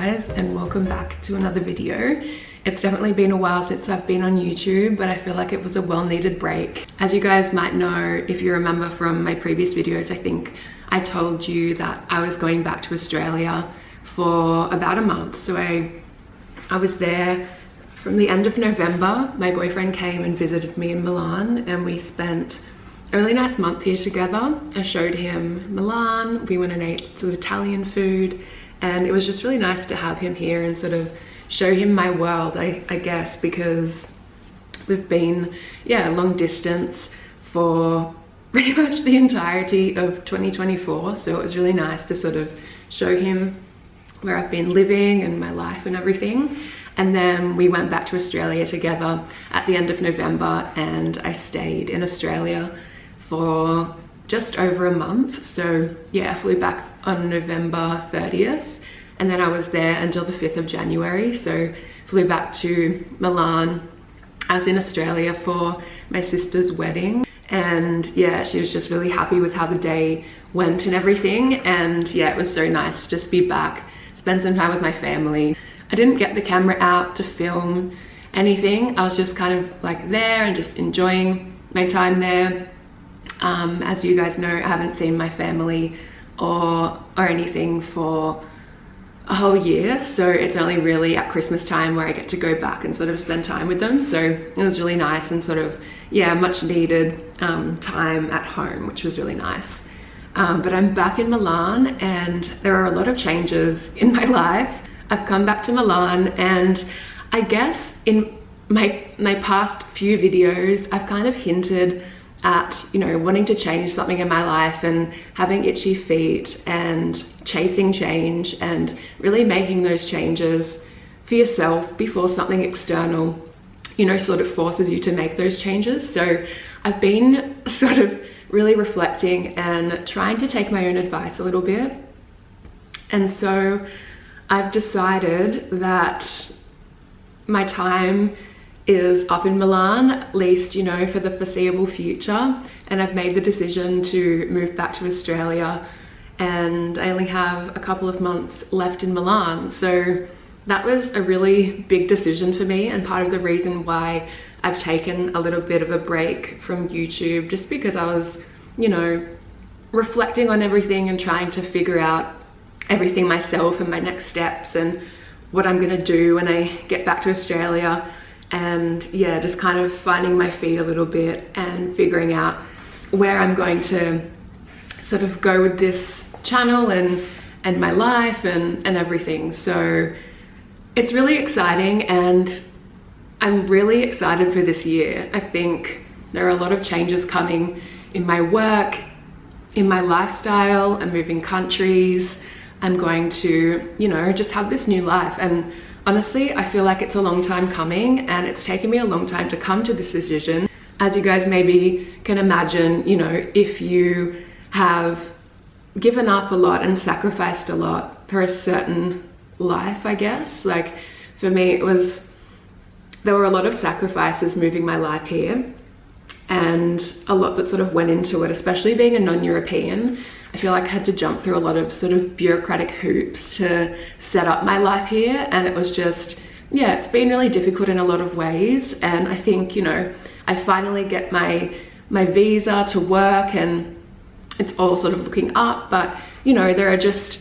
guys, and welcome back to another video. It's definitely been a while since I've been on YouTube, but I feel like it was a well-needed break. As you guys might know, if you remember from my previous videos, I think I told you that I was going back to Australia for about a month. So I was there from the end of November. My boyfriend came and visited me in Milan, and we spent a really nice month here together. I showed him Milan, we went and ate sort of Italian food, and it was just really nice to have him here and sort of show him my world, I guess, because we've been, long distance for pretty much the entirety of 2024. So it was really nice to sort of show him where I've been living and my life and everything. And then we went back to Australia together at the end of November, and I stayed in Australia for just over a month. So yeah, I flew back on November 30th, and then I was there until the 5th of January. So flew back to Milan. I was in Australia for my sister's wedding, and yeah, she was just really happy with how the day went and everything. And yeah, it was so nice to just be back, spend some time with my family. I didn't get the camera out to film anything. I was just kind of like there and just enjoying my time there. As you guys know, I haven't seen my family or anything for a whole year, so it's only really at Christmas time where I get to go back and sort of spend time with them. So it was really nice and sort of, yeah, much needed time at home, which was really nice. But I'm back in Milan, and there are a lot of changes in my life. I've come back to Milan, and I guess in my past few videos, I've kind of hinted at, you know, wanting to change something in my life and having itchy feet and chasing change and really making those changes for yourself before something external, you know, sort of forces you to make those changes. So I've been sort of really reflecting and trying to take my own advice a little bit. And so I've decided that my time is up in Milan, at least, you know, for the foreseeable future. And I've made the decision to move back to Australia, and I only have a couple of months left in Milan. So that was a really big decision for me, and part of the reason why I've taken a little bit of a break from YouTube, just because I was, you know, reflecting on everything and trying to figure out everything myself and my next steps and what I'm gonna do when I get back to Australia. And yeah, just kind of finding my feet a little bit and figuring out where I'm going to sort of go with this channel and my life and everything. So it's really exciting, and I'm really excited for this year. I think there are a lot of changes coming in my work, in my lifestyle. I'm moving countries. I'm going to, you know, just have this new life. And honestly, I feel like it's a long time coming, and it's taken me a long time to come to this decision. As you guys maybe can imagine, you know, if you have given up a lot and sacrificed a lot for a certain life, I guess. Like for me, there were a lot of sacrifices moving my life here, and a lot that sort of went into it, especially being a non-European. I feel like I had to jump through a lot of sort of bureaucratic hoops to set up my life here, and it was just, yeah, it's been really difficult in a lot of ways. And I think, you know, I finally get my visa to work, and it's all sort of looking up, but you know, there are just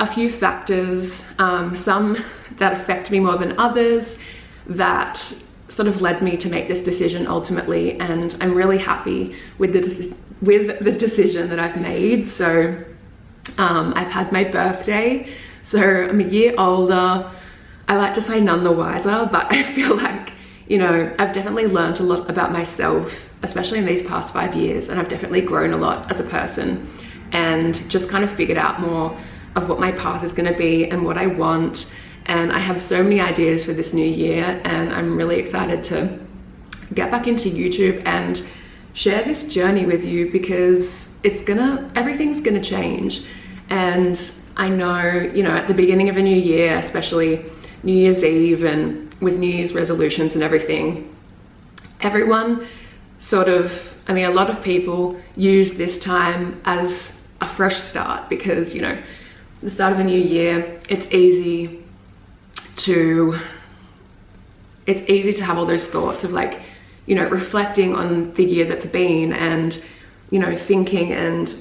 a few factors, some that affect me more than others, that sort of led me to make this decision ultimately. And I'm really happy with the decision that I've made. So I've had my birthday, so I'm a year older. I like to say none the wiser, but I feel like, you know, I've definitely learned a lot about myself, especially in these past 5 years, and I've definitely grown a lot as a person, and just kind of figured out more of what my path is going to be and what I want. And I have so many ideas for this new year, and I'm really excited to get back into YouTube and share this journey with you, because everything's gonna change. And I know, you know, at the beginning of a new year, especially New Year's Eve and with New Year's resolutions and everything, everyone sort of, I mean, a lot of people use this time as a fresh start, because, you know, the start of a new year, it's easy it's easy to have all those thoughts of like, you know, reflecting on the year that's been and, you know, thinking and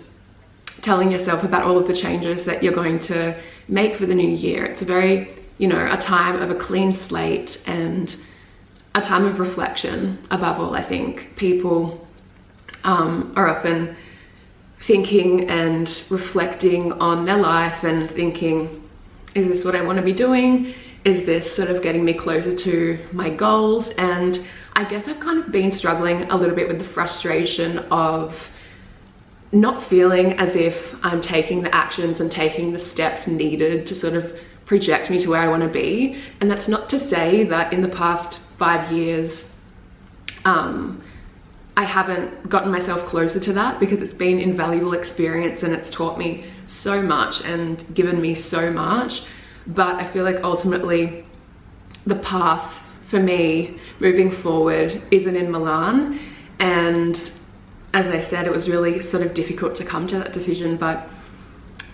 telling yourself about all of the changes that you're going to make for the new year. It's a very, you know, a time of a clean slate and a time of reflection above all. I think people are often thinking and reflecting on their life and thinking, is this what I want to be doing? Is this sort of getting me closer to my goals? And I guess I've kind of been struggling a little bit with the frustration of not feeling as if I'm taking the actions and taking the steps needed to sort of project me to where I want to be. And that's not to say that in the past 5 years, I haven't gotten myself closer to that, because it's been invaluable experience and it's taught me so much and given me so much. But I feel like ultimately the path for me moving forward isn't in Milan. And as I said, it was really sort of difficult to come to that decision, but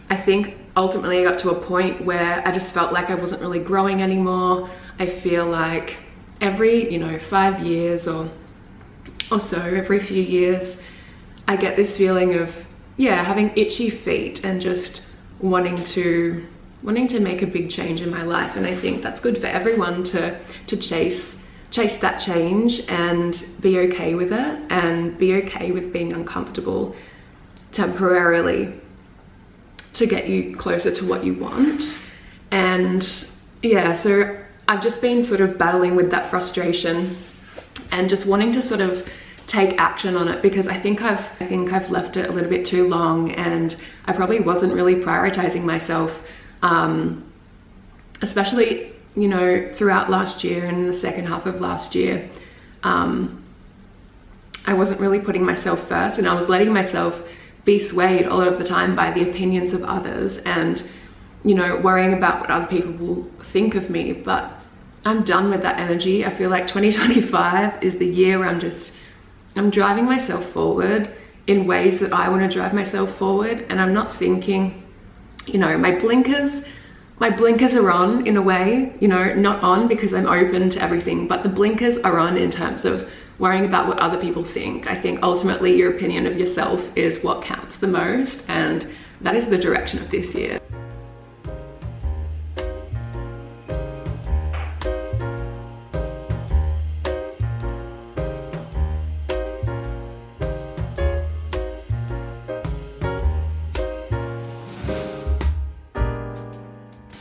I think ultimately I got to a point where I just felt like I wasn't really growing anymore. I feel like every, you know, 5 years or so, every few years, I get this feeling of, yeah, having itchy feet and just wanting to make a big change in my life. And I think that's good for everyone to chase that change and be okay with it, and be okay with being uncomfortable temporarily to get you closer to what you want. And yeah, so I've just been sort of battling with that frustration and just wanting to sort of take action on it, because I think I've left it a little bit too long, and I probably wasn't really prioritizing myself, especially, you know, throughout last year and the second half of last year. I wasn't really putting myself first, and I was letting myself be swayed a lot of the time by the opinions of others and, you know, worrying about what other people will think of me. But I'm done with that energy. I feel like 2025 is the year where I'm driving myself forward in ways that I want to drive myself forward, and I'm not thinking, you know, my blinkers are on in a way, you know, not on because I'm open to everything, but the blinkers are on in terms of worrying about what other people think. I think ultimately your opinion of yourself is what counts the most, and that is the direction of this year.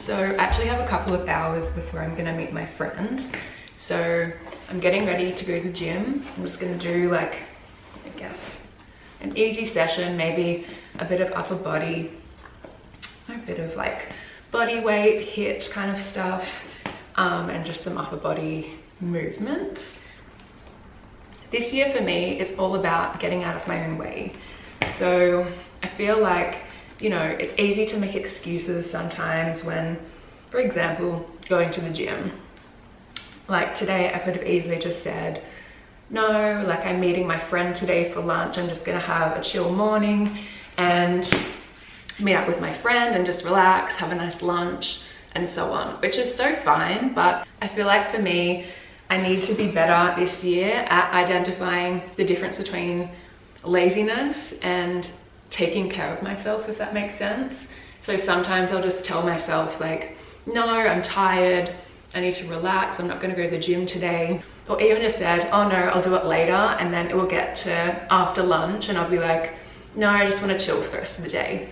So I actually have a couple of hours before I'm gonna meet my friend. So I'm getting ready to go to the gym. I'm just gonna do, like, I guess, an easy session, maybe a bit of upper body, a bit of like body weight, HIIT kind of stuff, and just some upper body movements. This year for me is all about getting out of my own way. So I feel like, you know, it's easy to make excuses sometimes when, for example, going to the gym. Like today, I could have easily just said, no, like I'm meeting my friend today for lunch. I'm just gonna have a chill morning and meet up with my friend and just relax, have a nice lunch and so on, which is so fine. But I feel like for me, I need to be better this year at identifying the difference between laziness and taking care of myself, if that makes sense. So sometimes I'll just tell myself like, no, I'm tired, I need to relax, I'm not gonna go to the gym today. Or even just said, oh no, I'll do it later, and then it will get to after lunch and I'll be like, no, I just wanna chill for the rest of the day.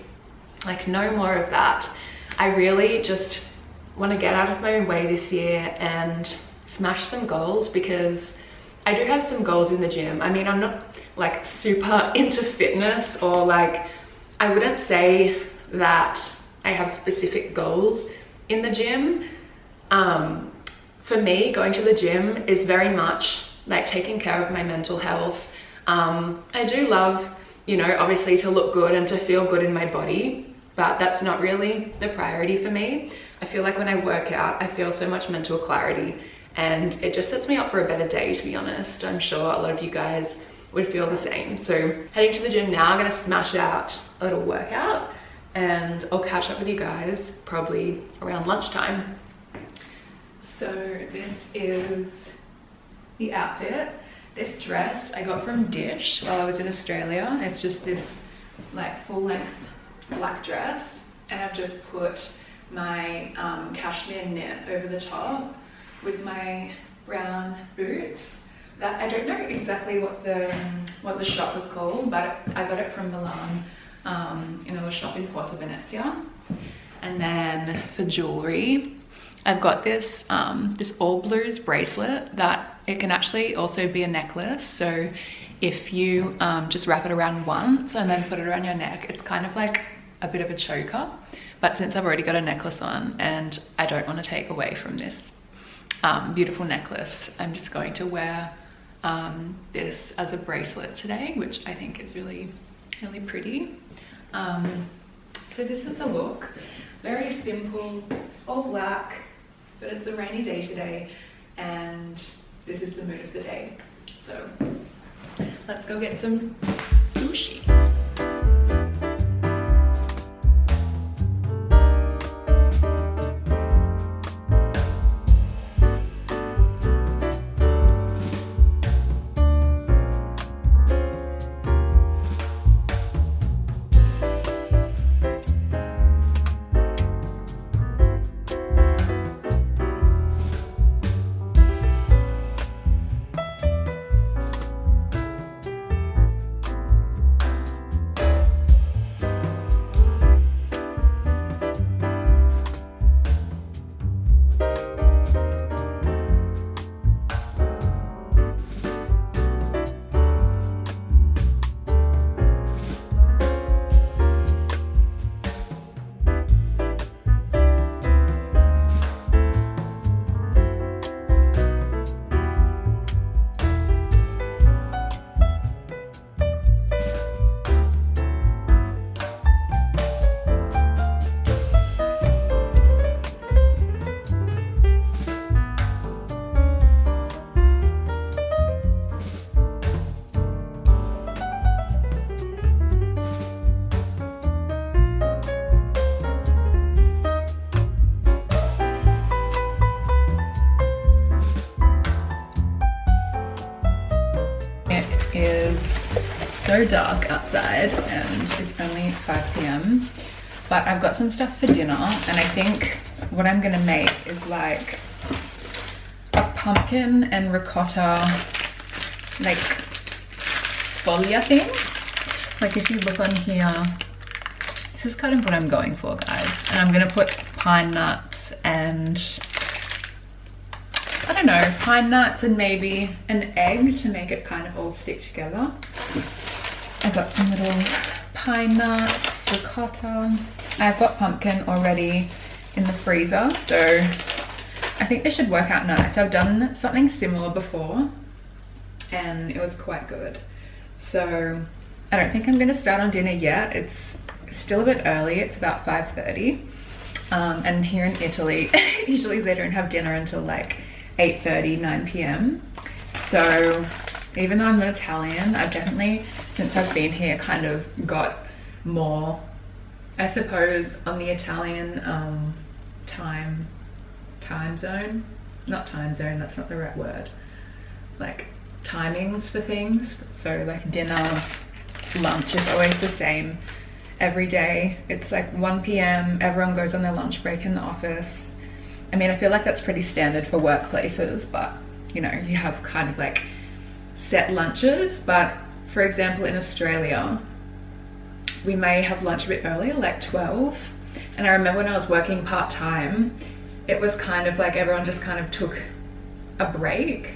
Like, no more of that. I really just wanna get out of my own way this year and smash some goals, because I do have some goals in the gym. I mean, I'm not like super into fitness, or like, I wouldn't say that I have specific goals in the gym. For me, going to the gym is very much like taking care of my mental health. I do love, you know, obviously to look good and to feel good in my body, but that's not really the priority for me. I feel like when I work out, I feel so much mental clarity, and it just sets me up for a better day, to be honest. I'm sure a lot of you guys would feel the same. So heading to the gym now, I'm gonna smash out a little workout, and I'll catch up with you guys probably around lunchtime. So this is the outfit. This dress I got from Dish while I was in Australia. It's just this like full length black dress, and I've just put my cashmere knit over the top with my brown boots. That I don't know exactly what the shop was called, but I got it from Milan in a little shop in Porto Venezia. And then for jewelry, I've got this this all blues bracelet that it can actually also be a necklace. So if you just wrap it around once and then put it around your neck, it's kind of like a bit of a choker. But since I've already got a necklace on and I don't want to take away from this beautiful necklace, I'm just going to wear this as a bracelet today, which I think is really, really pretty. So this is the look. Very simple, all black, but it's a rainy day today and this is the mood of the day. So let's go get some sushi. So dark outside and it's only 5 p.m. but I've got some stuff for dinner, and I think what I'm gonna make is like a pumpkin and ricotta like sfoglia thing. Like if you look on here, this is kind of what I'm going for, guys, and I'm gonna put pine nuts and I don't know, pine nuts and maybe an egg to make it kind of all stick together. I got some little pine nuts, ricotta. I've got pumpkin already in the freezer, so I think this should work out nice. I've done something similar before and it was quite good. So I don't think I'm gonna start on dinner yet. It's still a bit early, it's about 5:30. And here in Italy, usually they don't have dinner until like 8:30, 9 p.m. So even though I'm not Italian, I've definitely, since I've been here, kind of got more, I suppose, on the Italian time zone. Not time zone, that's not the right word. Like timings for things. So like dinner, lunch is always the same every day. It's like 1 p.m, everyone goes on their lunch break in the office. I mean, I feel like that's pretty standard for workplaces, but you know, you have kind of like set lunches. But for example, in Australia, we may have lunch a bit earlier, like 12. And I remember when I was working part-time, it was kind of like everyone just kind of took a break.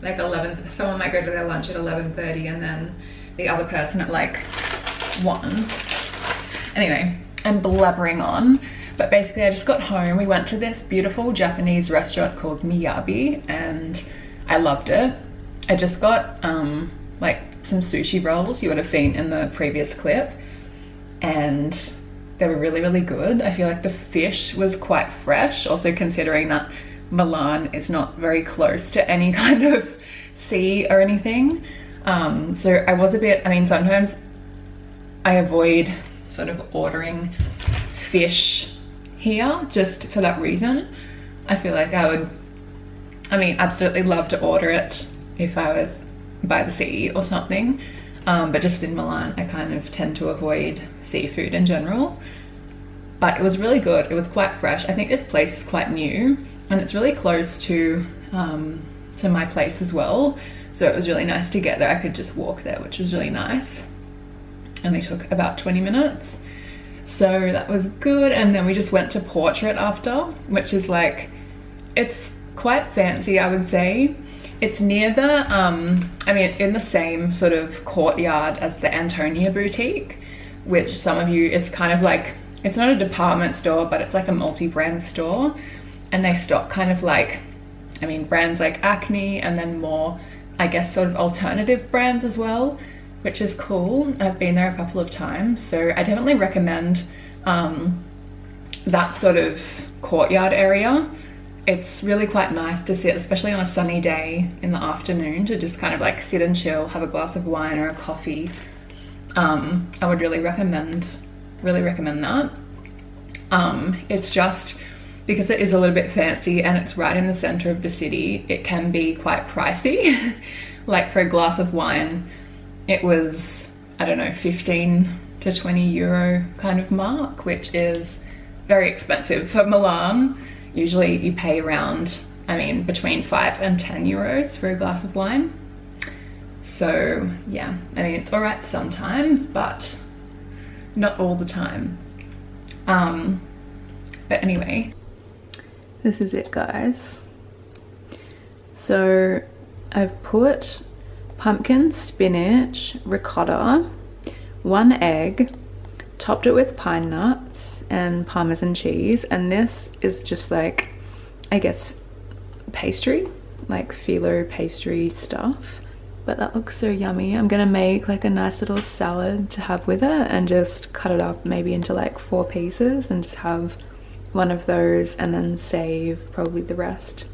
Like 11, someone might go to their lunch at 11:30 and then the other person at like 1. Anyway, I'm blabbering on. But basically I just got home. We went to this beautiful Japanese restaurant called Miyabi and I loved it. I just got like some sushi rolls you would have seen in the previous clip, and they were really, really good. I feel like the fish was quite fresh, also considering that Milan is not very close to any kind of sea or anything. So I was a bit, I mean, sometimes I avoid sort of ordering fish here just for that reason. I feel like I would I mean, absolutely love to order it if I was by the sea or something. But just in Milan, I kind of tend to avoid seafood in general. But it was really good. It was quite fresh. I think this place is quite new and it's really close to my place as well. So it was really nice to get there. I could just walk there, which was really nice. Only took about 20 minutes. So that was good. And then we just went to Portrait after, which is like, it's quite fancy, I would say. It's near the, I mean, it's in the same sort of courtyard as the Antonia boutique, which some of you, it's kind of like, it's not a department store, but it's like a multi-brand store. And they stock kind of like, I mean, brands like Acne and then more, I guess, sort of alternative brands as well, which is cool. I've been there a couple of times, so I definitely recommend that sort of courtyard area. It's really quite nice to sit, especially on a sunny day in the afternoon, to just kind of like sit and chill, have a glass of wine or a coffee. I would really recommend that. It's just because it is a little bit fancy and it's right in the center of the city, it can be quite pricey. Like for a glass of wine, it was, I don't know, 15 to 20 euro kind of mark, which is very expensive for Milan. Usually you pay around, I mean, between 5 and 10 euros for a glass of wine. So yeah, I mean, it's all right sometimes, but not all the time. But anyway, this is it, guys. So I've put pumpkin, spinach, ricotta, 1 egg, topped it with pine nuts and Parmesan cheese, and this is just like, I guess, pastry, like phyllo pastry stuff. But that looks so yummy. I'm gonna make like a nice little salad to have with it and just cut it up maybe into like 4 pieces and just have one of those and then save probably the rest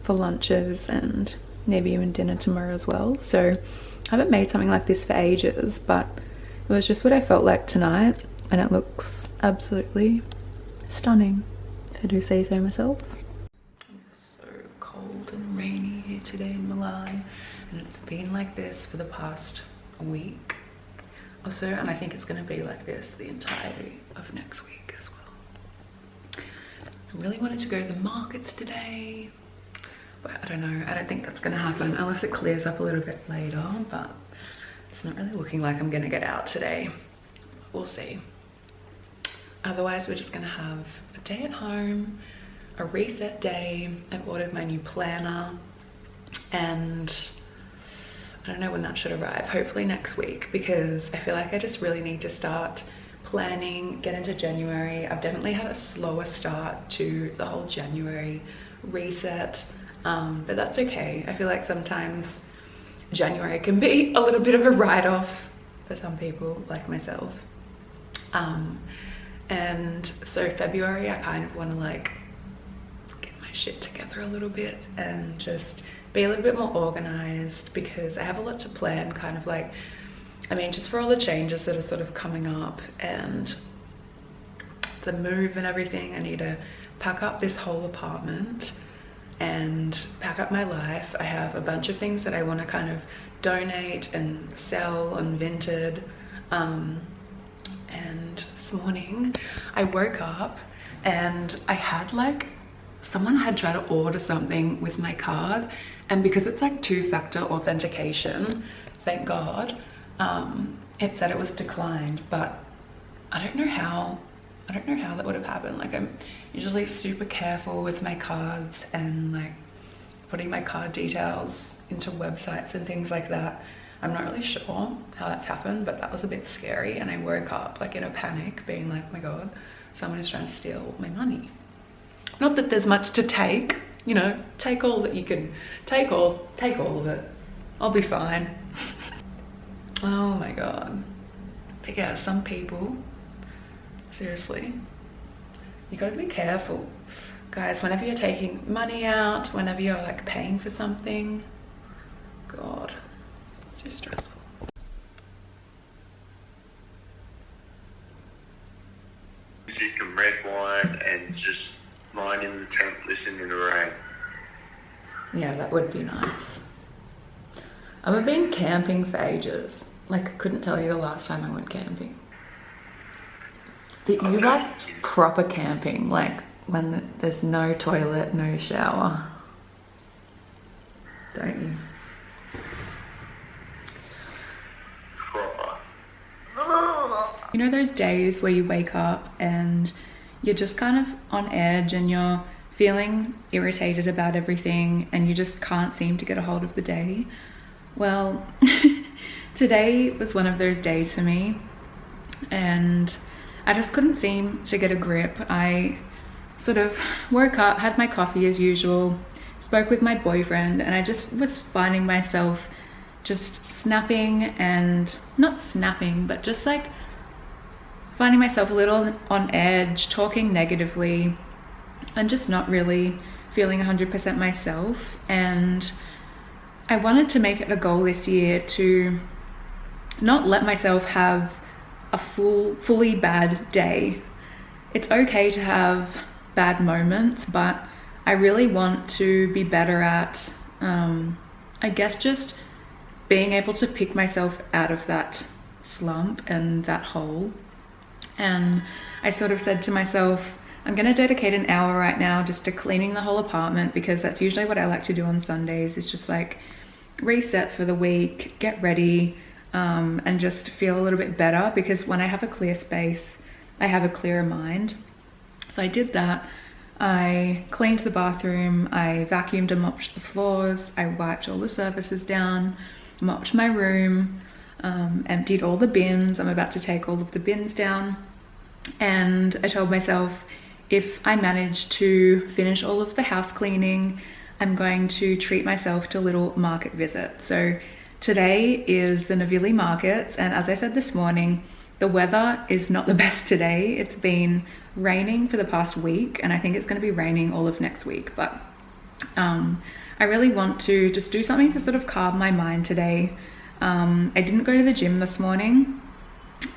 for lunches and maybe even dinner tomorrow as well. So I haven't made something like this for ages, but it was just what I felt like tonight, and it looks absolutely stunning, if I do say so myself. It's so cold and rainy here today in Milan, and it's been like this for the past week or so, and I think it's going to be like this the entirety of next week as well. I really wanted to go to the markets today, but I don't know, I don't think that's going to happen unless it clears up a little bit later, but it's not really looking like I'm gonna get out today. We'll see. Otherwise, we're just gonna have a day at home, a reset day. I've ordered my new planner and I don't know when that should arrive. Hopefully next week, because I feel like I just really need to start planning, get into January. I've definitely had a slower start to the whole January reset, but that's okay. I feel like sometimes January can be a little bit of a write-off for some people like myself. And so February, I kind of want to like get my shit together a little bit and just be a little bit more organized, because I have a lot to plan, kind of like, I mean, just for all the changes that are sort of coming up and the move and everything. I need to pack up this whole apartment and pack up my life. I have a bunch of things that I want to kind of donate and sell on Vinted. And this morning I woke up and I had like, someone had tried to order something with my card, and because it's like 2-factor authentication, thank God, it said it was declined, but I don't know how that would have happened. Like, I'm usually super careful with my cards and like putting my card details into websites and things like that. I'm not really sure how that's happened, but that was a bit scary, and I woke up like in a panic being like, oh my God, someone is trying to steal my money. Not that there's much to take, you know, take all that you can take, all of it. I'll be fine. Oh my God. But yeah, some people, seriously, you gotta be careful, guys, whenever you're taking money out, whenever you're like paying for something. God, it's so stressful. Music and red wine and just lying in the tent listening to the rain. Yeah, that would be nice. I haven't been camping for ages. Like, I couldn't tell you the last time I went camping. But you like proper camping, like when there's no toilet, no shower, don't you? Proper. You know those days where you wake up and you're just kind of on edge and you're feeling irritated about everything and you just can't seem to get a hold of the day? Well, today was one of those days for me, and I just couldn't seem to get a grip. I sort of woke up, had my coffee as usual, spoke with my boyfriend, and I just was finding myself just snapping, and not snapping, but just like finding myself a little on edge, talking negatively, and just not really feeling 100% myself. And I wanted to make it a goal this year to not let myself have a fully bad day. It's okay to have bad moments, but I really want to be better at, I guess, just being able to pick myself out of that slump and that hole. And I sort of said to myself, I'm gonna dedicate an hour right now just to cleaning the whole apartment, because that's usually what I like to do on Sundays. It's just like reset for the week, get ready, and just feel a little bit better, because when I have a clear space, I have a clearer mind. So I did that. I cleaned the bathroom, I vacuumed and mopped the floors, I wiped all the surfaces down, mopped my room, emptied all the bins. I'm about to take all of the bins down. And I told myself, if I manage to finish all of the house cleaning, I'm going to treat myself to a little market visit. So today is the Navili markets, and as I said this morning, the weather is not the best today. It's been raining for the past week, and I think it's going to be raining all of next week. But I really want to just do something to sort of calm my mind today. I didn't go to the gym this morning.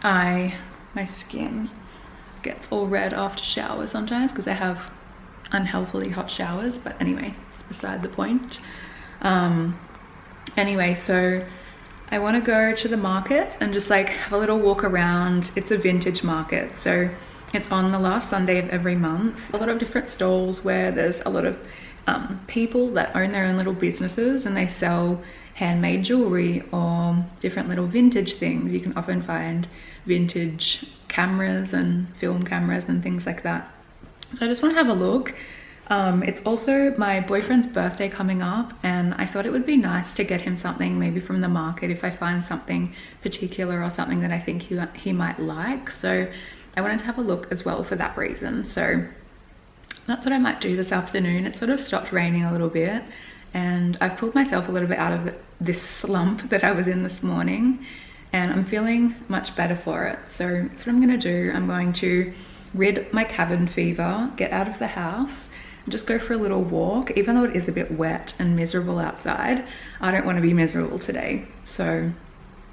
My skin gets all red after showers sometimes because I have unhealthily hot showers, but anyway, it's beside the point. Anyway, so I want to go to the markets and just like have a little walk around. It's a vintage market, so it's on the last Sunday of every month. A lot of different stalls where there's a lot of people that own their own little businesses, and they sell handmade jewelry or different little vintage things. You can often find vintage cameras and film cameras and things like that. So I just want to have a look. It's also my boyfriend's birthday coming up, and I thought it would be nice to get him something maybe from the market if I find something particular or something that I think he might like. So I wanted to have a look as well for that reason. So that's what I might do this afternoon. It sort of stopped raining a little bit, and I've pulled myself a little bit out of this slump that I was in this morning, and I'm feeling much better for it. So that's what I'm gonna do. I'm going to rid my cabin fever, get out of the house, and just go for a little walk. Even though it is a bit wet and miserable outside, I don't want to be miserable today. So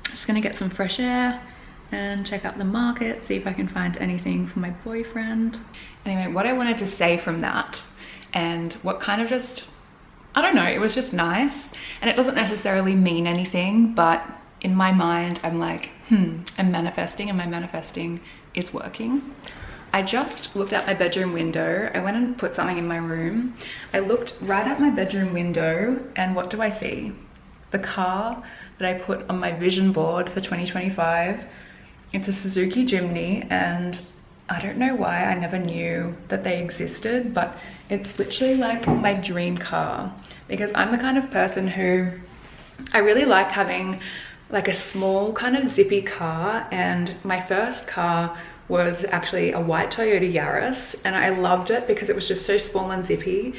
just gonna get some fresh air and check out the market, see if I can find anything for my boyfriend. Anyway, what I wanted to say from that, and what kind of just, I don't know, it was just nice, and it doesn't necessarily mean anything, but in my mind, I'm like, I'm manifesting, and my manifesting is working. I just looked out my bedroom window. I went and put something in my room. I looked right at my bedroom window, and what do I see? The car that I put on my vision board for 2025. It's a Suzuki Jimny, and I don't know why I never knew that they existed, but it's literally like my dream car, because I'm the kind of person who, I really like having like a small kind of zippy car. And my first car was actually a white Toyota Yaris, and I loved it because it was just so small and zippy,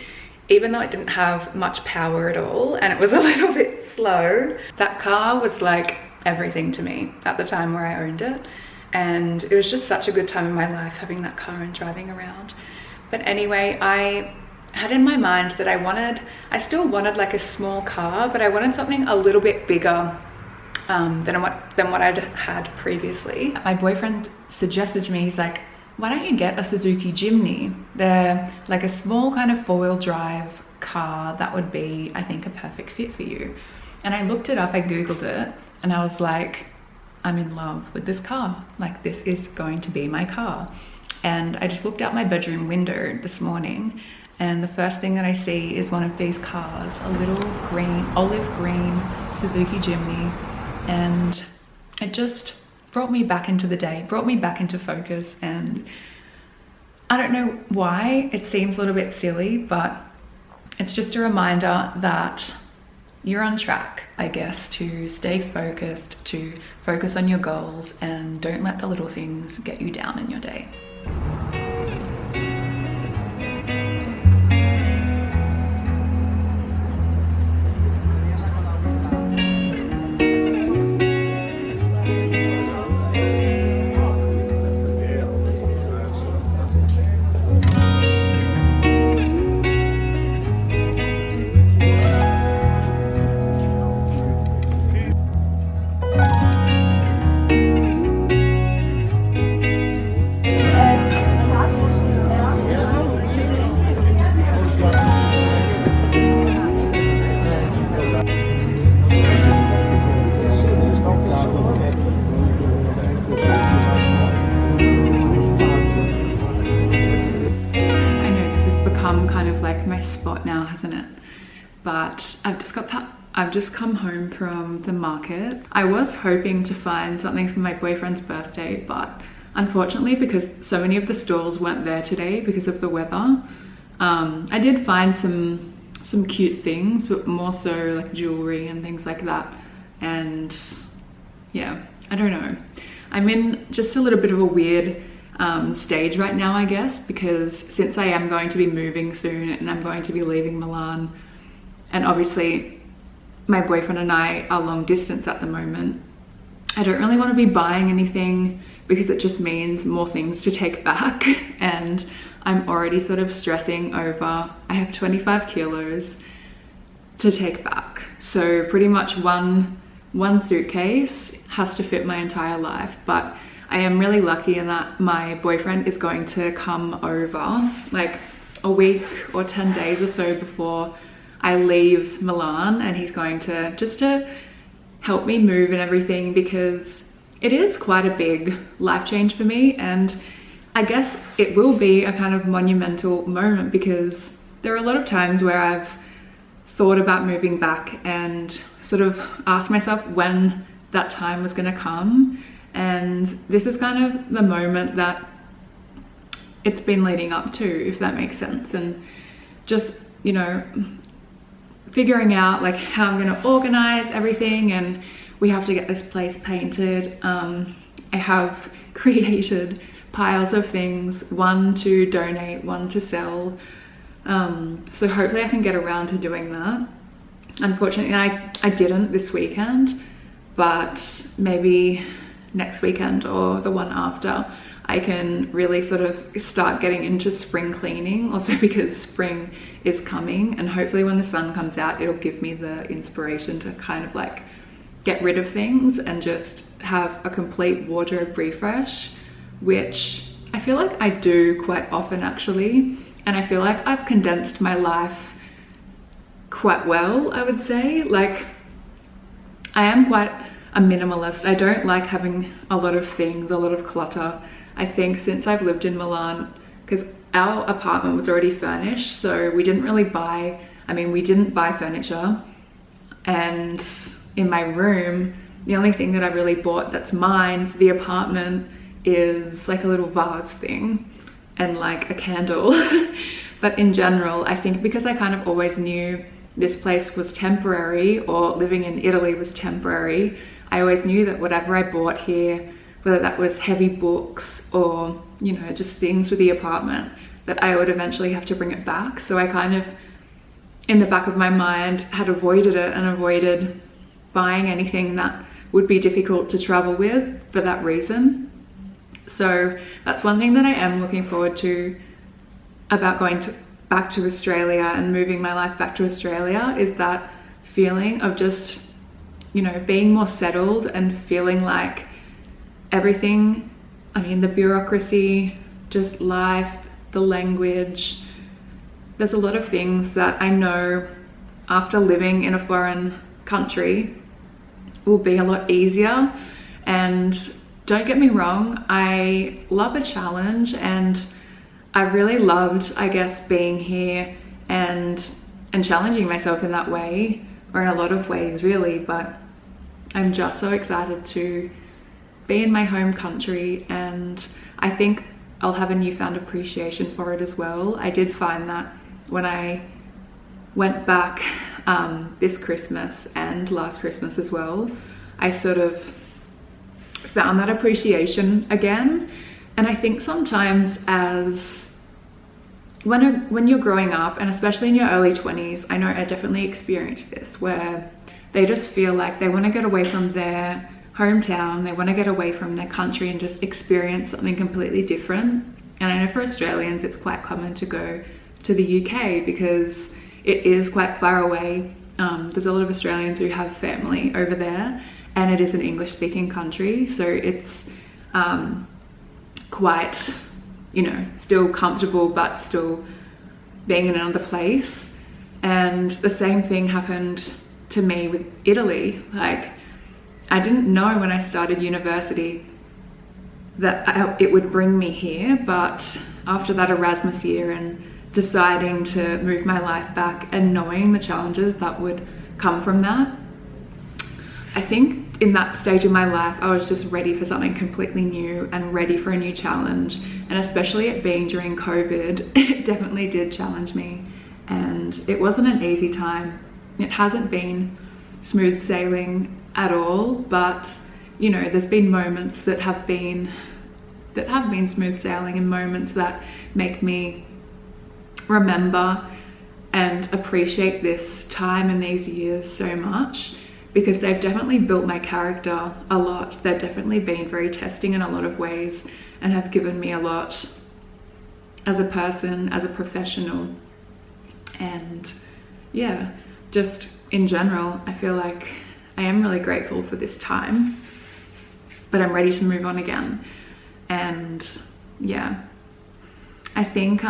even though it didn't have much power at all and it was a little bit slow. That car was like everything to me at the time where I owned it, and it was just such a good time in my life having that car and driving around. But anyway, I had in my mind that I still wanted like a small car, but I wanted something a little bit bigger than what I'd had previously. My boyfriend suggested to me, he's like, why don't you get a Suzuki Jimny? They're like a small kind of four-wheel drive car that would be, I think, a perfect fit for you. And I looked it up, I googled it, and I was like, I'm in love with this car. Like, this is going to be my car. And I just looked out my bedroom window this morning, and the first thing that I see is one of these cars, a little green, olive green Suzuki Jimny, and it just brought me back into the day, brought me back into focus. And I don't know why, it seems a little bit silly, but it's just a reminder that you're on track, I guess, to stay focused, to focus on your goals, and don't let the little things get you down in your day. But I've just come home from the market. I was hoping to find something for my boyfriend's birthday, but unfortunately, because so many of the stalls weren't there today because of the weather, I did find some cute things, but more so like jewelry and things like that. And yeah, I don't know. I'm in just a little bit of a weird stage right now, I guess, because since I am going to be moving soon and I'm going to be leaving Milan, and obviously my boyfriend and I are long distance at the moment, I don't really want to be buying anything because it just means more things to take back. And I'm already sort of stressing over, I have 25 kilos to take back. So pretty much one suitcase has to fit my entire life. But I am really lucky in that my boyfriend is going to come over like a week or 10 days or so before I leave Milan, and he's going to just to help me move and everything, because it is quite a big life change for me. And I guess it will be a kind of monumental moment, because there are a lot of times where I've thought about moving back and sort of asked myself when that time was going to come. And this is kind of the moment that it's been leading up to, if that makes sense. And just, you know, figuring out like how I'm going to organize everything, and we have to get this place painted. I have created piles of things, one to donate, one to sell. So hopefully I can get around to doing that. Unfortunately, I didn't this weekend, but maybe next weekend or the one after, I can really sort of start getting into spring cleaning, also because spring is coming, and hopefully when the sun comes out, it'll give me the inspiration to kind of like get rid of things and just have a complete wardrobe refresh, which I feel like I do quite often actually. And I feel like I've condensed my life quite well, I would say. Like, I am quite a minimalist. I don't like having a lot of things, a lot of clutter. I think since I've lived in Milan, because our apartment was already furnished, so we didn't really buy, we didn't buy furniture. And in my room, the only thing that I really bought that's mine for the apartment is like a little vase thing and like a candle. But in general, I think because I kind of always knew this place was temporary, or living in Italy was temporary, I always knew that whatever I bought here, whether that was heavy books or, you know, just things for the apartment, that I would eventually have to bring it back. So I kind of, in the back of my mind, had avoided it and avoided buying anything that would be difficult to travel with for that reason. So that's one thing that I am looking forward to about going back to Australia and moving my life back to Australia, is that feeling of just, you know, being more settled and feeling like everything, the bureaucracy, just life, the language, there's a lot of things that I know after living in a foreign country will be a lot easier. And don't get me wrong, I love a challenge, and I really loved, I guess, being here and challenging myself in that way, or in a lot of ways really. But I'm just so excited to be in my home country, and I think I'll have a newfound appreciation for it as well. I did find that when I went back this Christmas and last Christmas as well, I sort of found that appreciation again. And I think sometimes when you're growing up, and especially in your early 20s, I know I definitely experienced this, where they just feel like they want to get away from their hometown, they want to get away from their country and just experience something completely different. And I know for Australians it's quite common to go to the UK because it is quite far away. There's a lot of Australians who have family over there, and it is an English speaking country, so it's quite, you know, still comfortable but still being in another place. And the same thing happened to me with Italy. Like, I didn't know when I started university that it would bring me here, but after that Erasmus year and deciding to move my life back and knowing the challenges that would come from that, I think in that stage of my life I was just ready for something completely new and ready for a new challenge. And especially it being during COVID, it definitely did challenge me, and it wasn't an easy time. It hasn't been smooth sailing at all, but you know, there's been moments that have been smooth sailing, and moments that make me remember and appreciate this time and these years so much, because they've definitely built my character a lot. They've definitely been very testing in a lot of ways and have given me a lot as a person, as a professional. And yeah, just in general, I feel like I am really grateful for this time, but I'm ready to move on again. And yeah, I think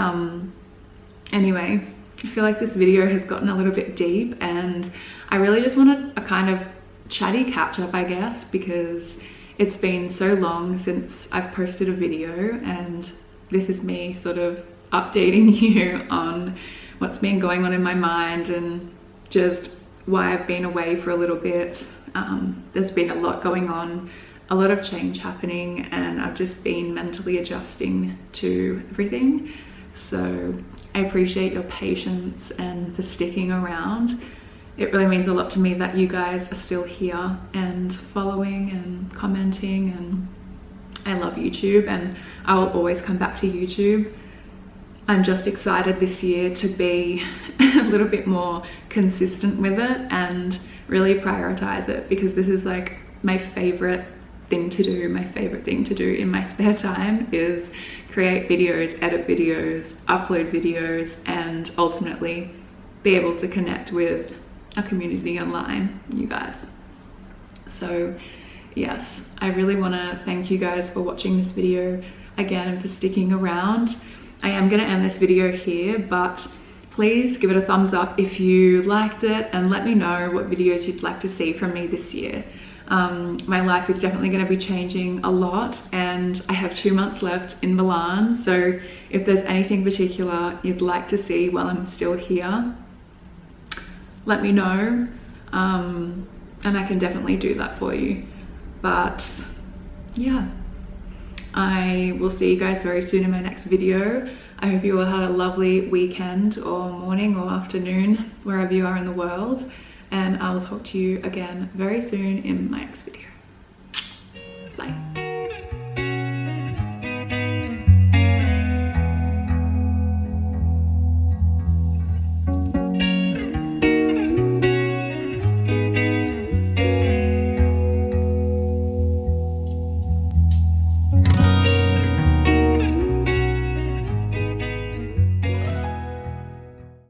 anyway, I feel like this video has gotten a little bit deep, and I really just wanted a kind of chatty catch up, I guess, because it's been so long since I've posted a video, and this is me sort of updating you on what's been going on in my mind and just why I've been away for a little bit. There's been a lot going on, a lot of change happening, and I've just been mentally adjusting to everything. So I appreciate your patience and for sticking around. It really means a lot to me that you guys are still here and following and commenting, and I love YouTube, and I will always come back to YouTube. I'm just excited this year to be a little bit more consistent with it and really prioritize it, because this is like my favorite thing to do. My favorite thing to do in my spare time is create videos, edit videos, upload videos, and ultimately be able to connect with a community online, you guys. So yes, I really want to thank you guys for watching this video again and for sticking around. I am going to end this video here, but please give it a thumbs up if you liked it, and let me know what videos you'd like to see from me this year. My life is definitely going to be changing a lot, and I have 2 months left in Milan, so if there's anything particular you'd like to see while I'm still here, let me know, and I can definitely do that for you. But yeah, I will see you guys very soon in my next video. I hope you all had a lovely weekend or morning or afternoon wherever you are in the world, and I will talk to you again very soon in my next video. Bye.